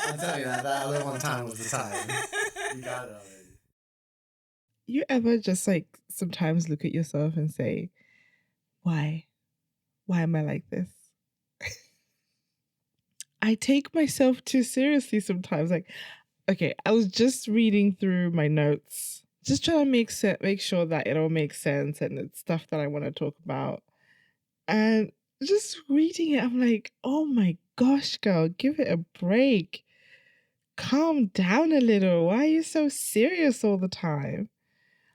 I tell you that other one time was the time. You got it already. You ever just like sometimes look at yourself and say, why? Why am I like this? I take myself too seriously sometimes. Like, okay, I was just reading through my notes, just trying to make sure that it all makes sense and it's stuff that I want to talk about. And just reading it, I'm like, oh my gosh, girl, give it a break. Calm down a little. Why are you so serious all the time?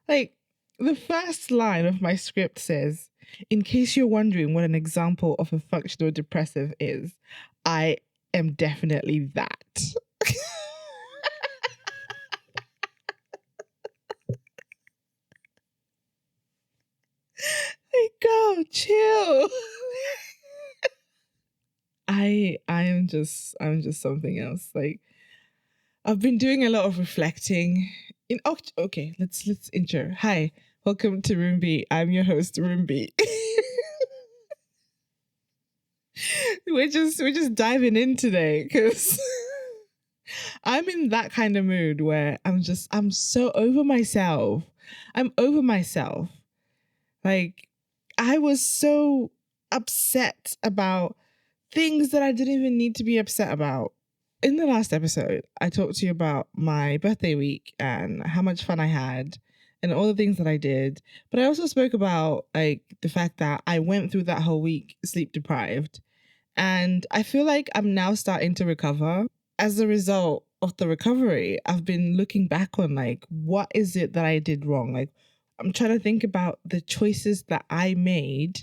Like, the first line of my script says, in case you're wondering what an example of a functional depressive is, I am definitely that. Like, go chill. I'm just something else. Like, I've been doing a lot of reflecting. Okay, let's intro. Hi, welcome to Rumbii. I'm your host, Rumbii. we're just diving in today because I'm in that kind of mood where I'm so over myself. I'm over myself. Like, I was so upset about things that I didn't even need to be upset about. In the last episode, I talked to you about my birthday week and how much fun I had and all the things that I did. But I also spoke about like the fact that I went through that whole week sleep deprived. And I feel like I'm now starting to recover. As a result of the recovery, I've been looking back on like, what is it that I did wrong? Like, I'm trying to think about the choices that I made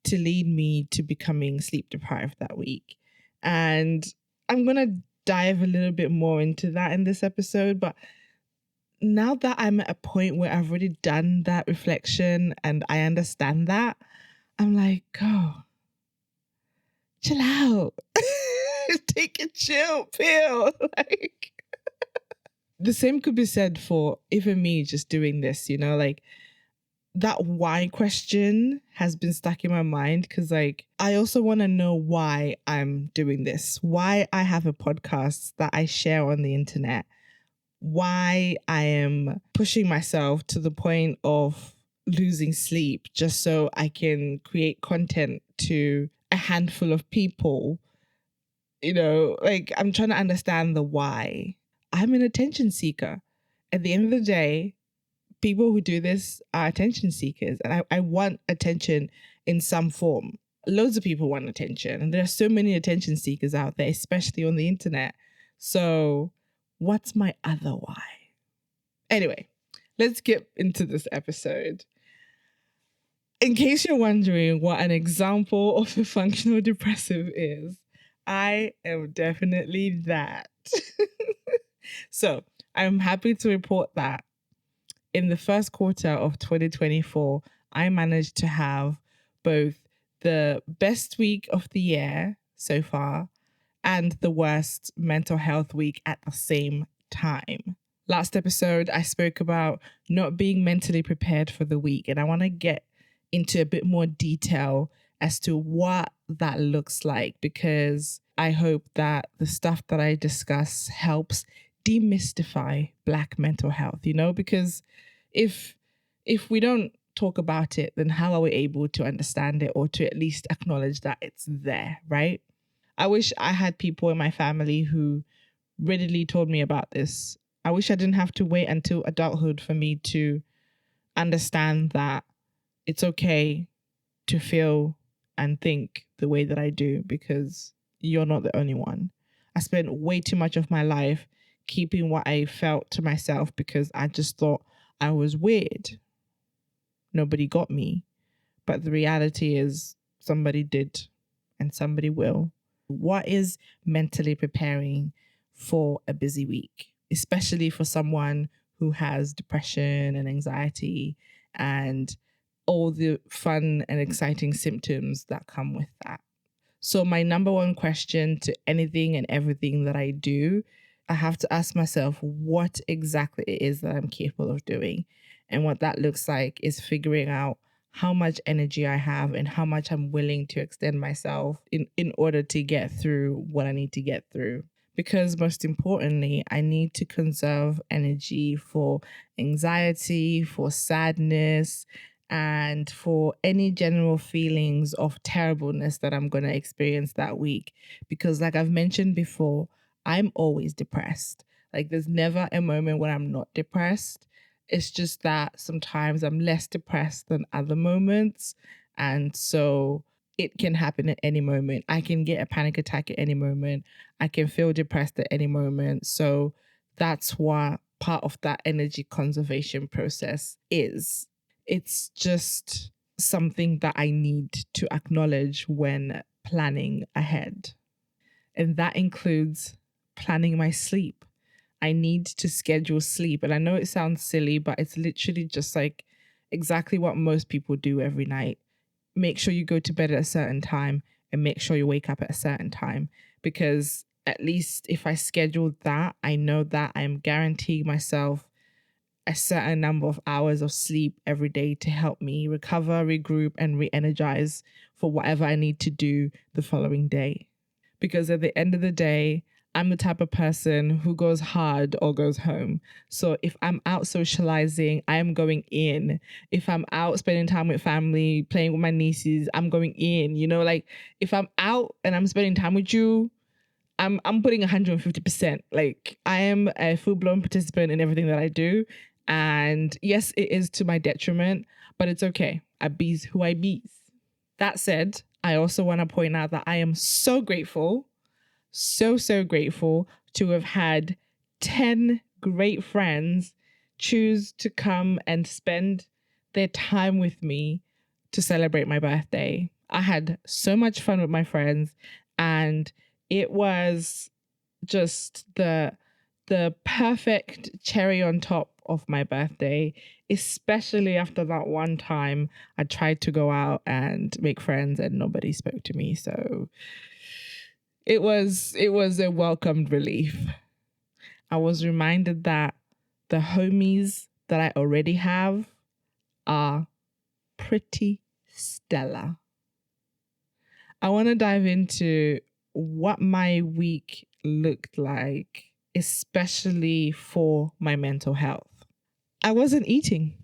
to lead me to becoming sleep deprived that week. And I'm going to dive a little bit more into that in this episode. But now that I'm at a point where I've already done that reflection and I understand that, I'm like, oh, chill out. Take a chill pill. Like, the same could be said for even me just doing this, you know, like that why question has been stuck in my mind because like I also want to know why I'm doing this, why I have a podcast that I share on the internet, why I am pushing myself to the point of losing sleep just so I can create content to a handful of people. You know, like I'm trying to understand the why. I'm an attention seeker. At the end of the day, people who do this are attention seekers, and I want attention in some form. Loads of people want attention, and there are so many attention seekers out there, especially on the internet. So, what's my other why? Anyway, let's get into this episode. In case you're wondering what an example of a functional depressive is, I am definitely that. So, I'm happy to report that in the first quarter of 2024, I managed to have both the best week of the year so far and the worst mental health week at the same time. Last episode, I spoke about not being mentally prepared for the week, and I want to get into a bit more detail as to what that looks like because I hope that the stuff that I discuss helps demystify Black mental health, you know, because if we don't talk about it, then how are we able to understand it or to at least acknowledge that it's there, right? I wish I had people in my family who readily told me about this. I wish I didn't have to wait until adulthood for me to understand that it's okay to feel and think the way that I do because you're not the only one. I spent way too much of my life keeping what I felt to myself because I just thought I was weird. Nobody got me. But the reality is somebody did and somebody will. What is mentally preparing for a busy week, especially for someone who has depression and anxiety and all the fun and exciting symptoms that come with that? So my number one question to anything and everything that I do, I have to ask myself what exactly it is that I'm capable of doing. And what that looks like is figuring out how much energy I have and how much I'm willing to extend myself in order to get through what I need to get through. because most importantly, I need to conserve energy for anxiety, for sadness, and for any general feelings of terribleness that I'm going to experience that week. Because, like I've mentioned before, I'm always depressed. Like, there's never a moment when I'm not depressed. It's just that sometimes I'm less depressed than other moments. And so it can happen at any moment. I can get a panic attack at any moment. I can feel depressed at any moment. So that's what part of that energy conservation process is. It's just something that I need to acknowledge when planning ahead. And that includes planning my sleep. I need to schedule sleep. And I know it sounds silly, but it's literally just like exactly what most people do every night. Make sure you go to bed at a certain time and make sure you wake up at a certain time. Because at least if I schedule that, I know that I'm guaranteeing myself a certain number of hours of sleep every day to help me recover, regroup, and re energize for whatever I need to do the following day. Because at the end of the day, I'm the type of person who goes hard or goes home. So if I'm out socializing, I am going in. If I'm out spending time with family, playing with my nieces, I'm going in. You know, like if I'm out and I'm spending time with you, I'm putting 150%. Like I am a full-blown participant in everything that I do. And yes, it is to my detriment, but it's okay. I bees who I bees. That said, I also want to point out that I am so grateful, so grateful to have had 10 great friends choose to come and spend their time with me to celebrate my birthday. I had so much fun with my friends, and it was just the perfect cherry on top of my birthday, especially after that one time I tried to go out and make friends and nobody spoke to me. So it was a welcomed relief. I was reminded that the homies that I already have are pretty stellar. I want to dive into what my week looked like, especially for my mental health. I wasn't eating.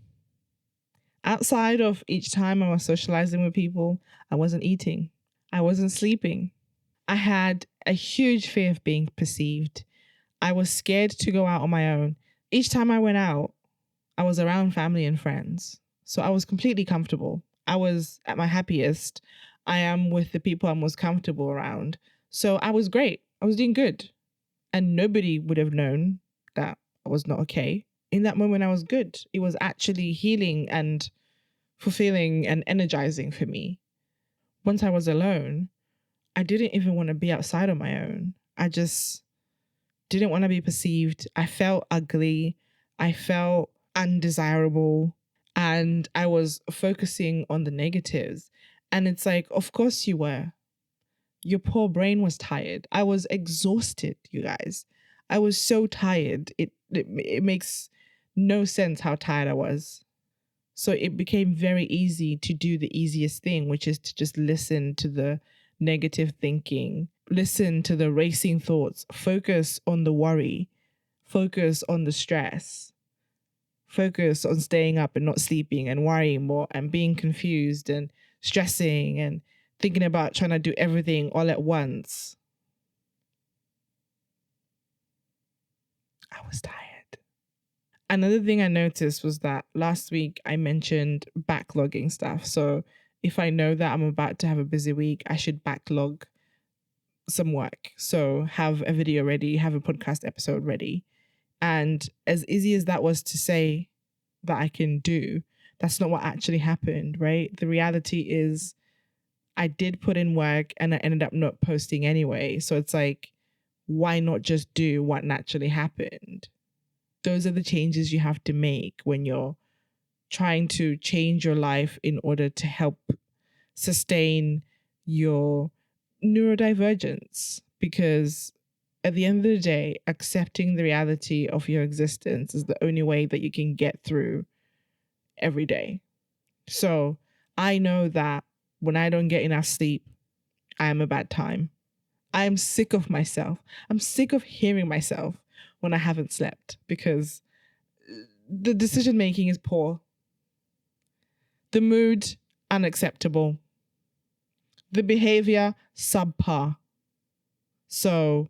Outside of each time I was socializing with people, I wasn't eating. I wasn't sleeping. I had a huge fear of being perceived. I was scared to go out on my own. Each time I went out, I was around family and friends. So I was completely comfortable. I was at my happiest. I am with the people I'm most comfortable around. So I was great. I was doing good. And nobody would have known that I was not okay. In that moment, I was good. It was actually healing and fulfilling and energizing for me. Once I was alone, I didn't even want to be outside on my own. I just didn't want to be perceived. I felt ugly. I felt undesirable. And I was focusing on the negatives. And it's like, of course you were. Your poor brain was tired. I was exhausted, you guys. I was so tired. It makes no sense how tired I was. So it became very easy to do the easiest thing, which is to just listen to the negative thinking, listen to the racing thoughts, focus on the worry, focus on the stress, focus on staying up and not sleeping and worrying more and being confused and stressing and thinking about trying to do everything all at once. I was tired. Another thing I noticed was that last week I mentioned backlogging stuff. So if I know that I'm about to have a busy week, I should backlog some work. So have a video ready, have a podcast episode ready. And as easy as that was to say that I can do, that's not what actually happened, right? The reality is I did put in work and I ended up not posting anyway. So it's like, why not just do what naturally happened? Those are the changes you have to make when you're trying to change your life in order to help sustain your neurodivergence. Because at the end of the day, accepting the reality of your existence is the only way that you can get through every day. So I know that when I don't get enough sleep, I am a bad time. I'm sick of myself. I'm sick of hearing myself when I haven't slept because the decision making is poor. The mood, unacceptable. The behavior, subpar. So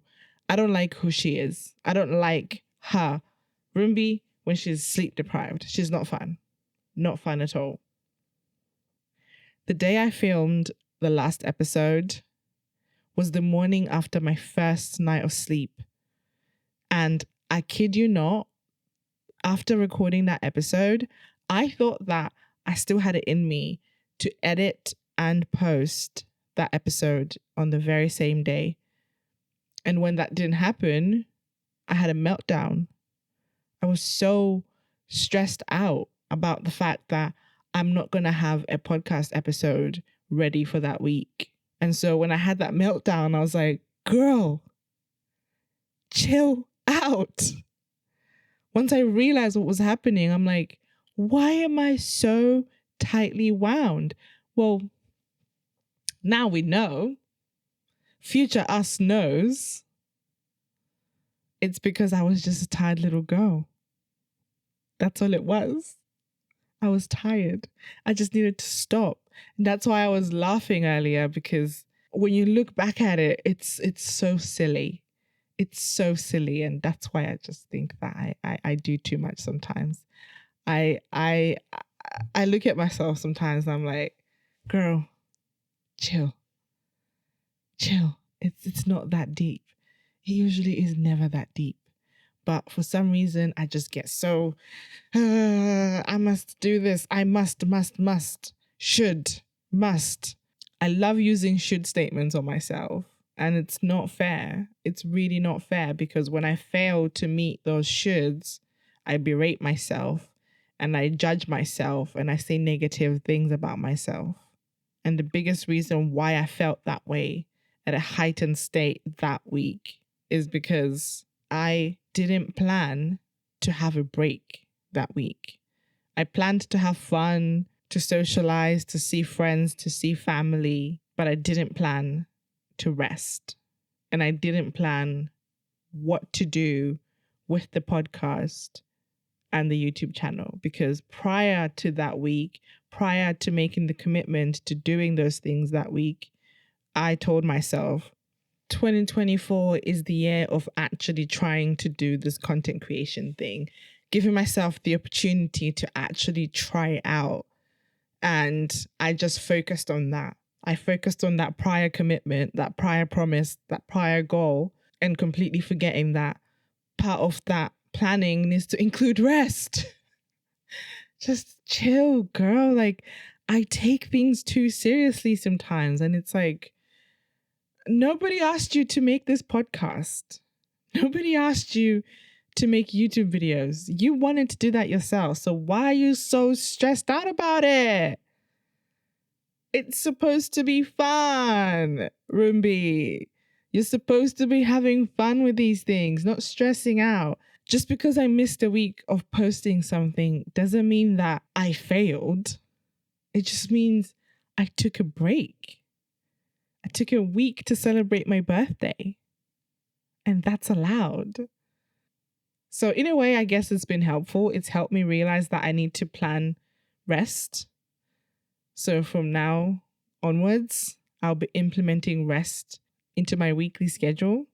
I don't like who she is. I don't like her. Rumbii, when she's sleep deprived, she's not fun. Not fun at all. The day I filmed the last episode was the morning after my first night of sleep. And I kid you not, after recording that episode, I thought that I still had it in me to edit and post that episode on the very same day. And when that didn't happen, I had a meltdown. I was so stressed out about the fact that I'm not going to have a podcast episode ready for that week. And so when I had that meltdown, I was like, girl, chill out. Once I realized what was happening, I'm like, why am I so tightly wound? Well, now we know. Future us knows. It's because I was just a tired little girl. That's all it was. I was tired. I just needed to stop. And that's why I was laughing earlier, because when you look back at it, it's so silly. It's so silly. And that's why I just think that I do too much sometimes. I look at myself sometimes and I'm like, girl, chill. It's not that deep. It usually is never that deep. But for some reason, I just get so, I must do this. I must, should, must. I love using should statements on myself. And it's not fair. It's really not fair, because when I fail to meet those shoulds, I berate myself and I judge myself and I say negative things about myself. And the biggest reason why I felt that way at a heightened state that week is because I didn't plan to have a break that week. I planned to have fun, to socialize, to see friends, to see family, but I didn't plan to rest. And I didn't plan what to do with the podcast and the YouTube channel, because prior to that week, prior to making the commitment to doing those things that week, I told myself 2024 is the year of actually trying to do this content creation thing, giving myself the opportunity to actually try it out. And I just focused on that. I focused on that prior commitment, that prior promise, that prior goal, and completely forgetting that part of that planning needs to include rest. Just chill, girl. Like, I take things too seriously sometimes. And it's like, nobody asked you to make this podcast. Nobody asked you to make YouTube videos. You wanted to do that yourself. So why are you so stressed out about it? It's supposed to be fun, Rumbii. You're supposed to be having fun with these things, not stressing out. Just because I missed a week of posting something doesn't mean that I failed. It just means I took a break. I took a week to celebrate my birthday. And that's allowed. So in a way, I guess it's been helpful. It's helped me realize that I need to plan rest. So from now onwards, I'll be implementing rest into my weekly schedule.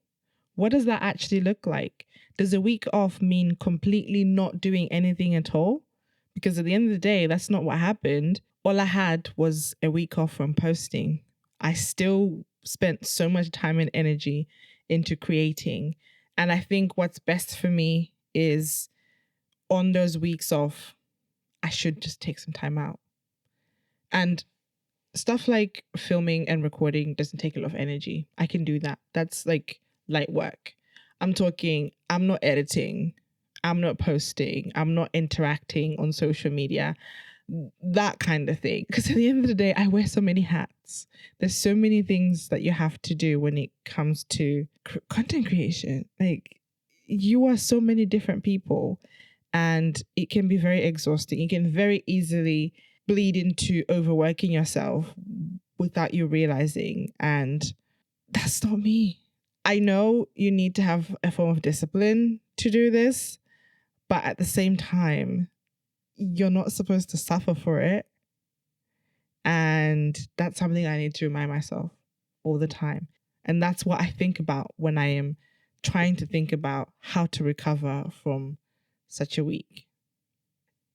What does that actually look like? Does a week off mean completely not doing anything at all? Because at the end of the day, that's not what happened. All I had was a week off from posting. I still spent so much time and energy into creating. And I think what's best for me is on those weeks off, I should just take some time out. And stuff like filming and recording doesn't take a lot of energy. I can do that. That's like light work. I'm not editing, I'm not posting, I'm not interacting on social media, that kind of thing. Because at the end of the day, I wear so many hats. There's so many things that you have to do when it comes to content creation. Like, you are so many different people, and it can be very exhausting. You can very easily bleed into overworking yourself without you realizing. And That's not me. I know you need to have a form of discipline to do this, but at the same time, you're not supposed to suffer for it. And that's something I need to remind myself all the time. And that's what I think about when I am trying to think about how to recover from such a week.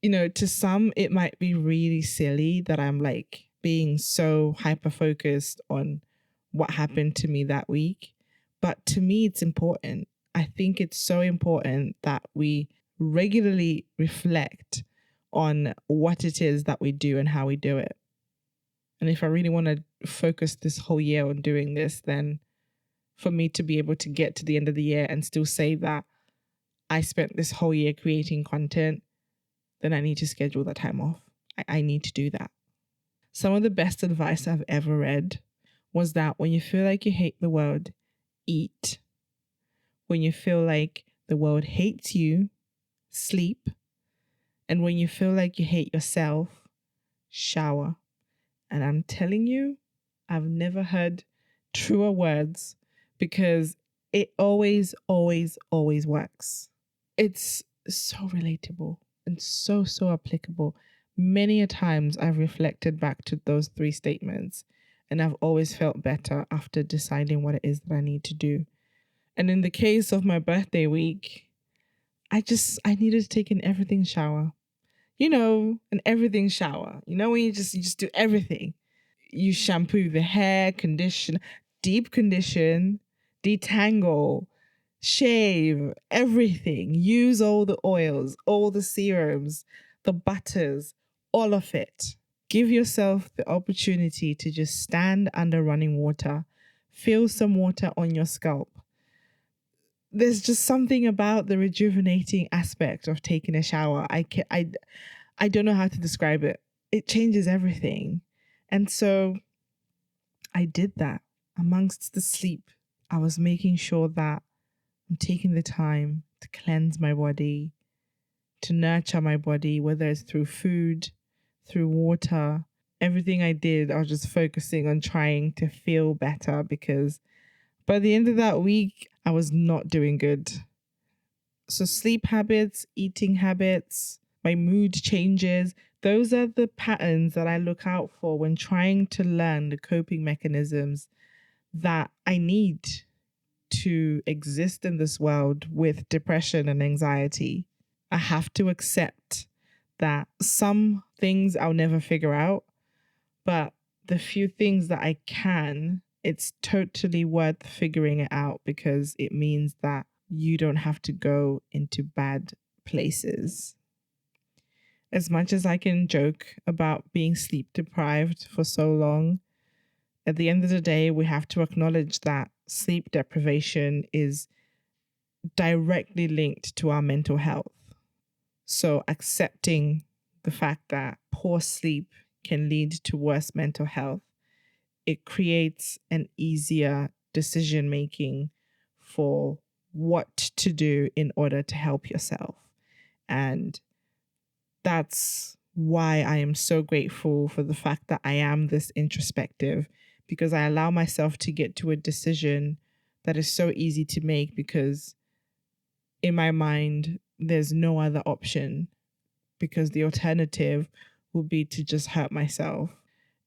You know, to some, it might be really silly that I'm like being so hyper focused on what happened to me that week. But to me, it's important. I think it's so important that we regularly reflect on what it is that we do and how we do it. And if I really want to focus this whole year on doing this, then for me to be able to get to the end of the year and still say that I spent this whole year creating content, then I need to schedule that time off. I need to do that. Some of the best advice I've ever read was that when you feel like you hate the world, eat. When you feel like the world hates you, sleep. And when you feel like you hate yourself, shower. And I'm telling you, I've never heard truer words because it always, always, always works. It's so relatable and so, so applicable. Many a times I've reflected back to those three statements and I've always felt better after deciding what it is that I need to do. And in the case of my birthday week, I needed to take an everything shower. You know, an everything shower. You know when you just do everything. You shampoo the hair, condition, deep condition, detangle, shave, everything. Use all the oils, all the serums, the butters, all of it. Give yourself the opportunity to just stand under running water, feel some water on your scalp. There's just something about the rejuvenating aspect of taking a shower. I don't know how to describe it. It changes everything. And so I did that. Amongst the sleep, I was making sure that I'm taking the time to cleanse my body, to nurture my body, whether it's through food, through water. Everything I did, I was just focusing on trying to feel better because by the end of that week, I was not doing good. So, sleep habits, eating habits, my mood changes. Those are the patterns that I look out for when trying to learn the coping mechanisms that I need to exist in this world with depression and anxiety. I have to accept that some things I'll never figure out, but the few things that I can, it's totally worth figuring it out because it means that you don't have to go into bad places. As much as I can joke about being sleep deprived for so long, at the end of the day, we have to acknowledge that sleep deprivation is directly linked to our mental health. So, accepting the fact that poor sleep can lead to worse mental health, it creates an easier decision making for what to do in order to help yourself. And that's why I am so grateful for the fact that I am this introspective because I allow myself to get to a decision that is so easy to make because in my mind, there's no other option because the alternative would be to just hurt myself.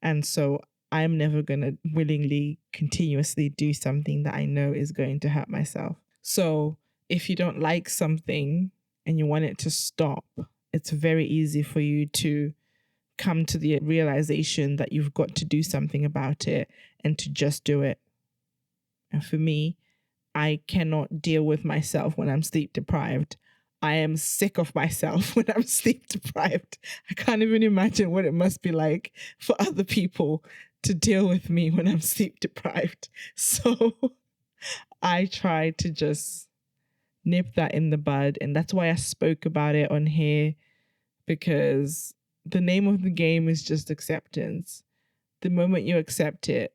And so I'm never going to willingly, continuously do something that I know is going to hurt myself. So if you don't like something and you want it to stop, it's very easy for you to come to the realization that you've got to do something about it and to just do it. And for me, I cannot deal with myself when I'm sleep deprived. I am sick of myself when I'm sleep deprived. I can't even imagine what it must be like for other people to deal with me when I'm sleep deprived. So I try to just nip that in the bud. And that's why I spoke about it on here, because the name of the game is just acceptance. The moment you accept it,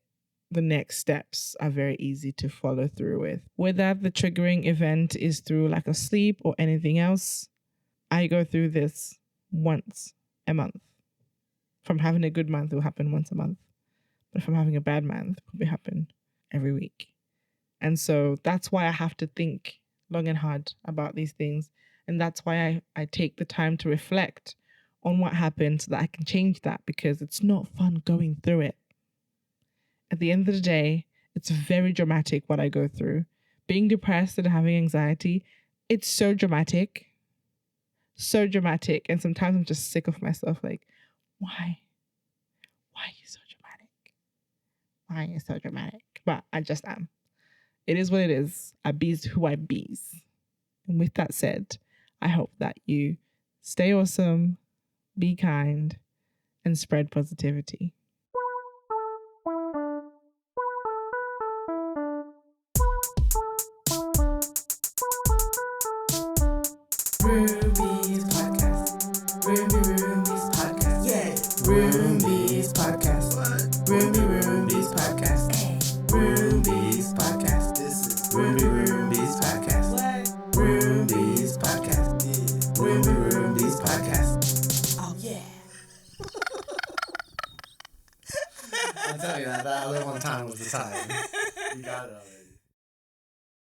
the next steps are very easy to follow through with. Whether the triggering event is through lack of sleep or anything else, I go through this once a month. If I'm having a good month, it will happen once a month. But if I'm having a bad month, it will happen every week. And so that's why I have to think long and hard about these things. And that's why I take the time to reflect on what happened so that I can change that, because it's not fun going through it. At the end of the day, it's very dramatic what I go through. Being depressed and having anxiety, it's so dramatic. So dramatic. And sometimes I'm just sick of myself. Like, why? Why are you so dramatic? Why are you so dramatic? But I just am. It is what it is. I bees who I bees. And with that said, I hope that you stay awesome, be kind, and spread positivity. Rumbee's podcast. Rumbee's podcast. Yeah. Rumbee's podcast. What? Rumbee's podcast. Rumbee's podcast. This is Rumbee's podcast. What? Rumbee's podcast. Yeah. Rumbee's podcast. Oh yeah. I'll tell you that other one time was the time. You got it already.